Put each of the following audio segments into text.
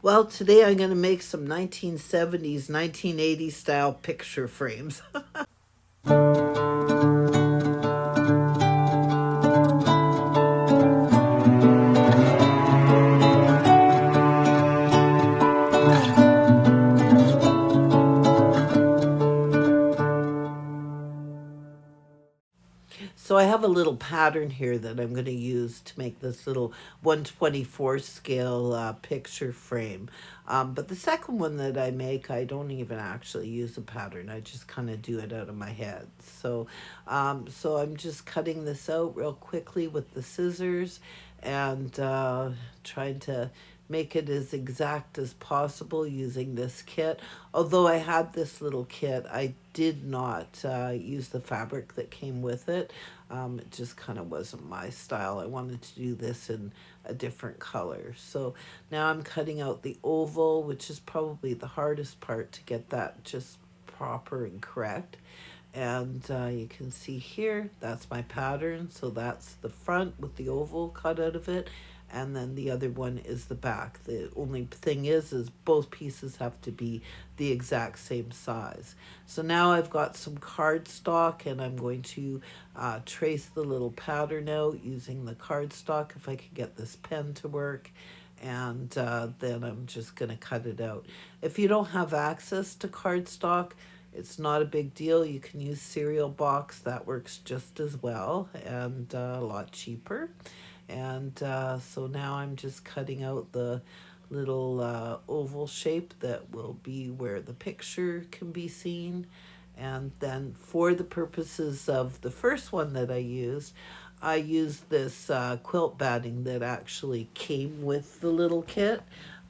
Well, today I'm going to make some 1970s, 1980s style picture frames. So I have a little pattern here that I'm going to use to make this little 124 scale picture frame. But the second one that I make, I don't even actually use a pattern. I just kind of do it out of my head. So I'm just cutting this out real quickly with the scissors and trying to make it as exact as possible using this kit. Although I had this little kit, I did not use the fabric that came with it. It just kind of wasn't my style. I wanted to do this in a different color. So now I'm cutting out the oval, which is probably the hardest part to get that just proper and correct. And you can see here, that's my pattern. So that's the front with the oval cut out of it. And then the other one is the back. The only thing is both pieces have to be the exact same size. So now I've got some cardstock and I'm going to trace the little pattern out using the cardstock if I could get this pen to work. And then I'm just going to cut it out. If you don't have access to cardstock, it's not a big deal. You can use cereal box. That works just as well and a lot cheaper. And so now I'm just cutting out the little oval shape that will be where the picture can be seen. And then for the purposes of the first one that I used this quilt batting that actually came with the little kit.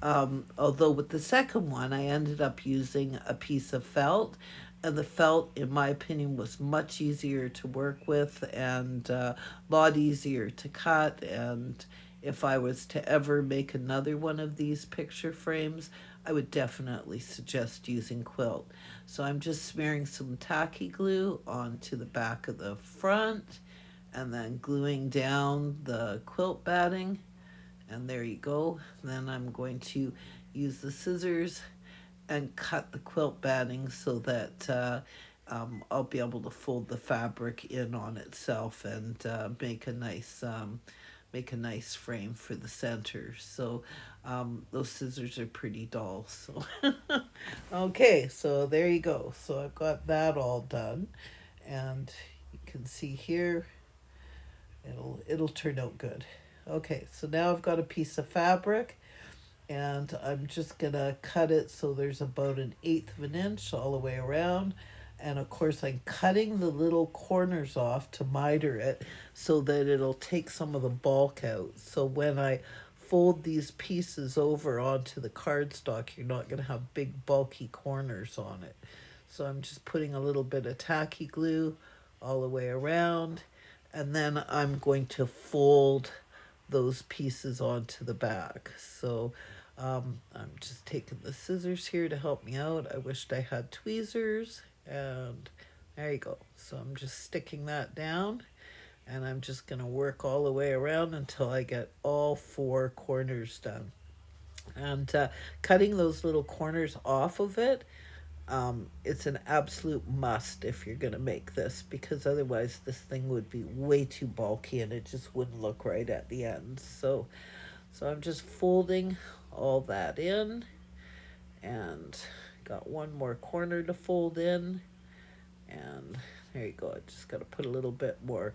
Although with the second one, I ended up using a piece of felt, and the felt, in my opinion, was much easier to work with and a lot easier to cut. And if I was to ever make another one of these picture frames, I would definitely suggest using quilt. So I'm just smearing some tacky glue onto the back of the front and then gluing down the quilt batting, and there you go. Then I'm going to use the scissors and cut the quilt batting so that I'll be able to fold the fabric in on itself and make a nice frame for the center. So those scissors are pretty dull. So okay, so there you go. So I've got that all done, and you can see here it'll turn out good. Okay, so now I've got a piece of fabric and I'm just gonna cut it so there's about an eighth of an inch all the way around. And of course, I'm cutting the little corners off to miter it so that it'll take some of the bulk out. So when I fold these pieces over onto the cardstock, you're not going to have big bulky corners on it. So I'm just putting a little bit of tacky glue all the way around, and then I'm going to fold those pieces onto the back. So I'm just taking the scissors here to help me out. I wished I had tweezers, and there you go. So I'm just sticking that down, and I'm just going to work all the way around until I get all four corners done. And cutting those little corners off of it, it's an absolute must if you're going to make this, because otherwise this thing would be way too bulky and it just wouldn't look right at the end. So I'm just folding all that in, and got one more corner to fold in, and there you go. I just got to put a little bit more,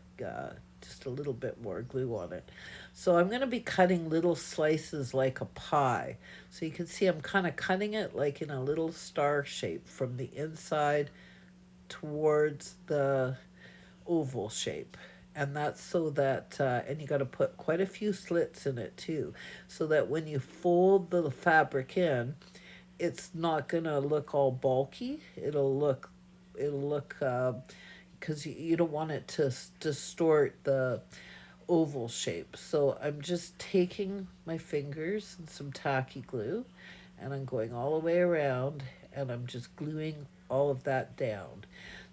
just a little bit more glue on it. So I'm going to be cutting little slices like a pie. So you can see I'm kind of cutting it like in a little star shape from the inside towards the oval shape. And that's so that, and you got to put quite a few slits in it too, so that when you fold the fabric in, it's not gonna look all bulky. It'll look because you don't want it to distort the oval shape. So I'm just taking my fingers and some tacky glue, and I'm going all the way around, and I'm just gluing all of that down.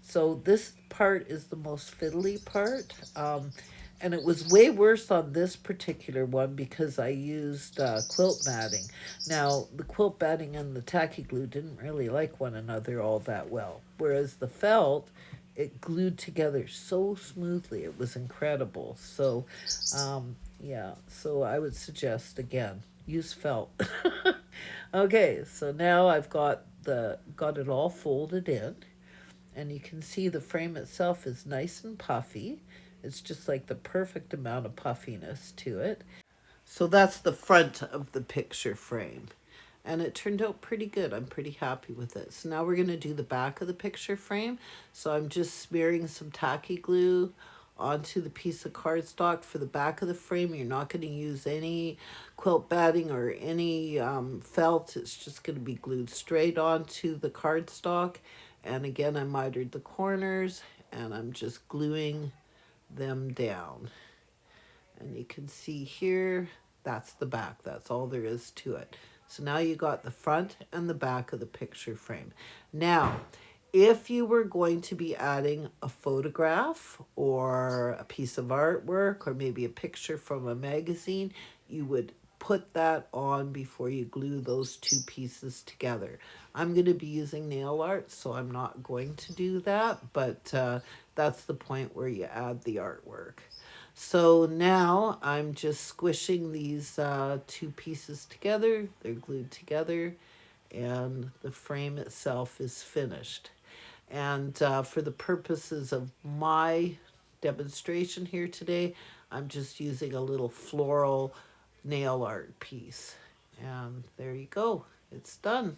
So this part is the most fiddly part. And it was way worse on this particular one because I used quilt matting. Now, the quilt matting and the tacky glue didn't really like one another all that well, whereas the felt, it glued together so smoothly. It was incredible. So, yeah, so I would suggest again, use felt. Okay, so now I've got it all folded in, and you can see the frame itself is nice and puffy. It's just like the perfect amount of puffiness to it. So that's the front of the picture frame. And it turned out pretty good. I'm pretty happy with it. So now we're going to do the back of the picture frame. So I'm just smearing some tacky glue onto the piece of cardstock for the back of the frame. You're not going to use any quilt batting or any felt. It's just going to be glued straight onto the cardstock. And again, I mitered the corners and I'm just gluing them down. And you can see here, that's the back. That's all there is to it. So now you got the front and the back of the picture frame. Now, if you were going to be adding a photograph or a piece of artwork or maybe a picture from a magazine, you would put that on before you glue those two pieces together. I'm going to be using nail art, so I'm not going to do that, but that's the point where you add the artwork. So now I'm just squishing these two pieces together. They're glued together and the frame itself is finished. And for the purposes of my demonstration here today, I'm just using a little floral nail art piece. And there you go. It's done.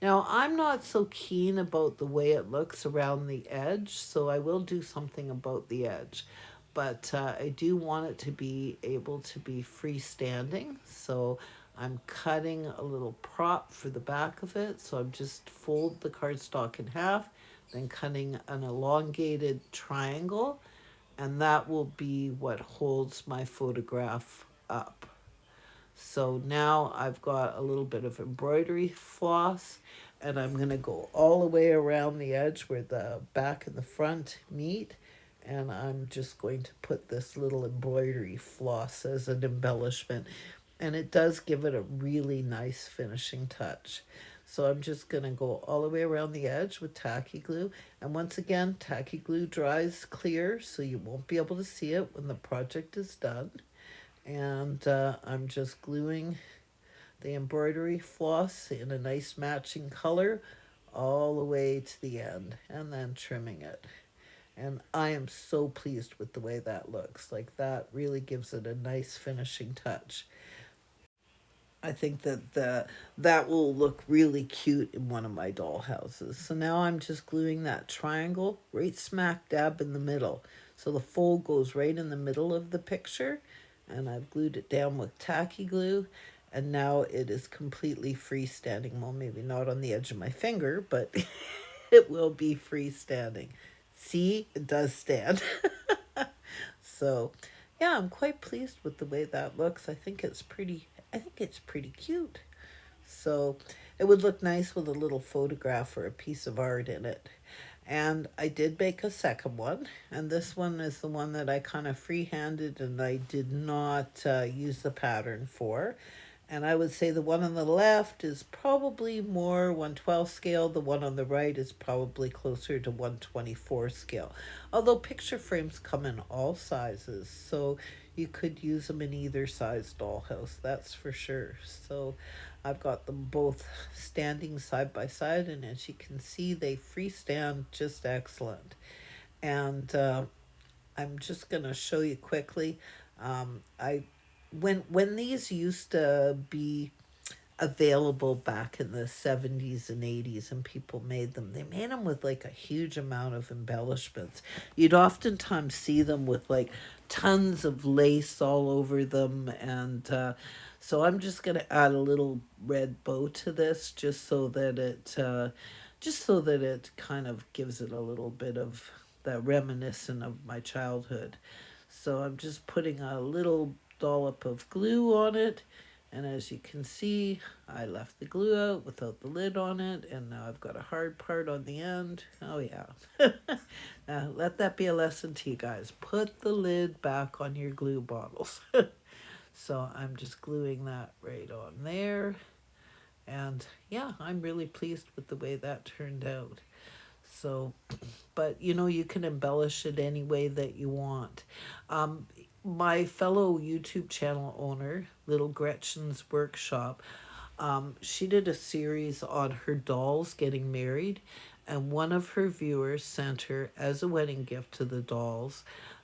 Now, I'm not so keen about the way it looks around the edge, so I will do something about the edge. But I do want it to be able to be freestanding, so I'm cutting a little prop for the back of it. So I'm just fold the cardstock in half, then cutting an elongated triangle, and that will be what holds my photograph up. So now I've got a little bit of embroidery floss, and I'm going to go all the way around the edge where the back and the front meet, and I'm just going to put this little embroidery floss as an embellishment, and it does give it a really nice finishing touch. So I'm just going to go all the way around the edge with tacky glue, and once again, tacky glue dries clear so you won't be able to see it when the project is done. And I'm just gluing the embroidery floss in a nice matching color all the way to the end, and then trimming it. And I am so pleased with the way that looks. Like, that really gives it a nice finishing touch. I think that will look really cute in one of my doll houses. So now I'm just gluing that triangle right smack dab in the middle. So the fold goes right in the middle of the picture, and I've glued it down with tacky glue, and now it is completely freestanding. Well, maybe not on the edge of my finger, but it will be freestanding. See, it does stand. So, yeah, I'm quite pleased with the way that looks. I think it's pretty cute. So, it would look nice with a little photograph or a piece of art in it. And I did make a second one, and this one is the one that I kind of free-handed and I did not use the pattern for. And I would say the one on the left is probably more 112 scale. The one on the right is probably closer to 124 scale. Although picture frames come in all sizes, so you could use them in either size dollhouse, that's for sure. So I've got them both standing side by side, and as you can see, they freestand just excellent. And I'm just going to show you quickly. I when these used to be available back in the 70s and 80s and people made them, they made them with like a huge amount of embellishments. You'd oftentimes see them with like tons of lace all over them, and so I'm just going to add a little red bow to this just so that it kind of gives it a little bit of that reminiscent of my childhood. So I'm just putting a little dollop of glue on it, And as you can see, I left the glue out without the lid on it, and now I've got a hard part on the end. Oh yeah. Let that be a lesson to you guys. Put the lid back on your glue bottles. So I'm just gluing that right on there. And yeah, I'm really pleased with the way that turned out. So, but you know, you can embellish it any way that you want. My fellow YouTube channel owner, Little Gretchen's Workshop, she did a series on her dolls getting married, and one of her viewers sent her as a wedding gift to the dolls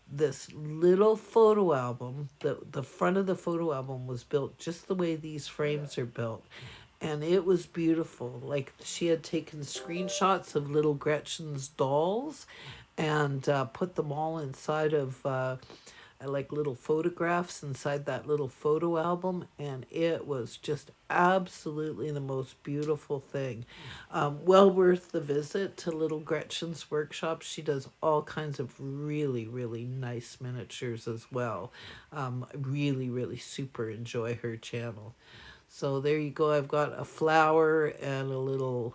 this little photo album. The front of the photo album was built just the way these frames are built, and it was beautiful. Like, she had taken screenshots of little Gretchen's dolls and put them all inside of like little photographs inside that little photo album, and it was just absolutely the most beautiful thing. Well worth the visit to Little Gretchen's Workshop. She does all kinds of really, really nice miniatures as well. Really, really super enjoy her channel. So there you go. I've got a flower and a little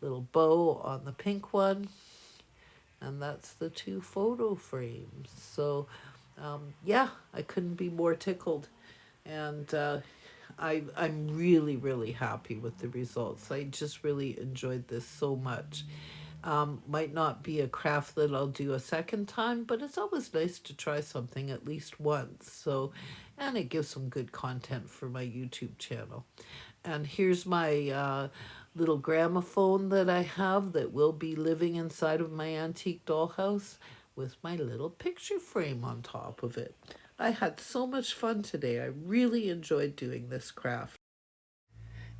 bow on the pink one, and that's the two photo frames. So yeah, I couldn't be more tickled, and I'm really, really happy with the results. I just really enjoyed this so much. Might not be a craft that I'll do a second time, but it's always nice to try something at least once. So, and it gives some good content for my YouTube channel. And here's my little gramophone that I have that will be living inside of my antique dollhouse with my little picture frame on top of it. I had so much fun today. I really enjoyed doing this craft.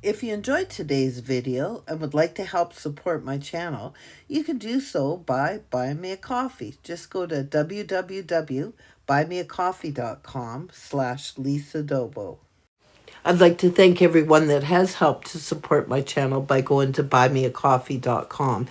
If you enjoyed today's video and would like to help support my channel, you can do so by buying me a coffee. Just go to www.buymeacoffee.com/Lisa I'd like to thank everyone that has helped to support my channel by going to buymeacoffee.com.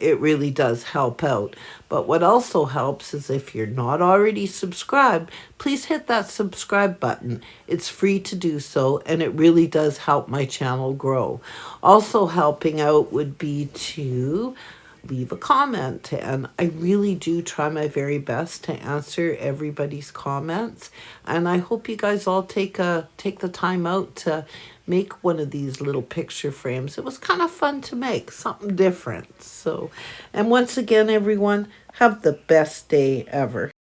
It really does help out. But what also helps is if you're not already subscribed, please hit that subscribe button. It's free to do so, and it really does help my channel grow. Also helping out would be to leave a comment, and I really do try my very best to answer everybody's comments, and I hope you guys all take the time out to make one of these little picture frames. It was kind of fun to make, something different. So, and once again, everyone, have the best day ever.